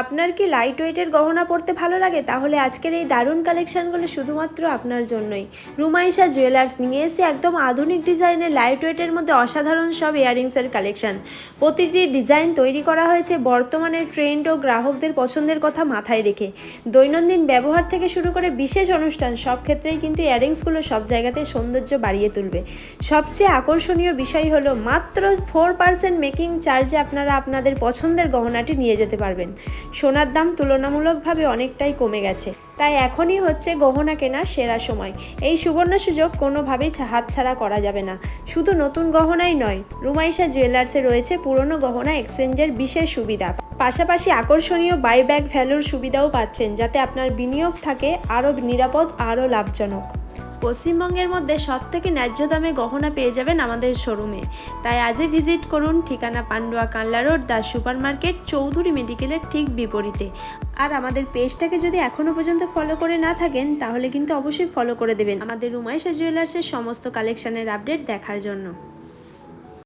আপনার কি লাইট ওয়েটের গহনা পরতে ভালো লাগে? তাহলে আজকের এই দারুণ কালেকশনগুলো শুধুমাত্র আপনার জন্যই। রুমাইশা জুয়েলার্স নিয়ে এসে একদম আধুনিক ডিজাইনের লাইট ওয়েটের মধ্যে অসাধারণ সব ইয়াররিংসের কালেকশন। প্রতিটি ডিজাইন তৈরি করা হয়েছে বর্তমানের ট্রেন্ড ও গ্রাহকদের পছন্দের কথা মাথায় রেখে। দৈনন্দিন ব্যবহার থেকে শুরু করে বিশেষ অনুষ্ঠান সব ক্ষেত্রেই কিন্তু ইয়াররিংসগুলো সব জায়গাতে সৌন্দর্য বাড়িয়ে তুলবে। সবচেয়ে আকর্ষণীয় বিষয় হলো মাত্র 4% মেকিং চার্জে আপনারা আপনাদের পছন্দের গহনাটি নিয়ে যেতে পারবেন। সোনার দাম তুলনামূলকভাবে অনেকটাই কমে গেছে, তাই এখনই হচ্ছে গহনা কেনার সেরা সময়। এই সুবর্ণ সুযোগ কোনোভাবেই হাতছাড়া করা যাবে না। শুধু নতুন গহনাই নয়, রুমাইশা জুয়েলার্সে রয়েছে পুরনো গহনা এক্সচেঞ্জের বিশেষ সুবিধা। পাশাপাশি আকর্ষণীয় বাইব্যাক ভ্যালুর সুবিধাও পাচ্ছেন, যাতে আপনার বিনিয়োগ থাকে আরও নিরাপদ, আরও লাভজনক। পশ্চিমবঙ্গের মধ্যে সবথেকে ন্যায্য দামে গহনা পেয়ে যাবেন আমাদের শোরুমে। তাই আজই ভিজিট করুন। ঠিকানা Pandua Kanla Road, Das Super Market, Chowdhury মেডিকেলের ঠিক বিপরীতে। আর আমাদের পেজটাকে যদি এখনও পর্যন্ত ফলো করে না থাকেন, তাহলে কিন্তু অবশ্যই ফলো করে দেবেন আমাদের রুমাইশা জুয়েলার্সের সমস্ত কালেকশনের আপডেট দেখার জন্য।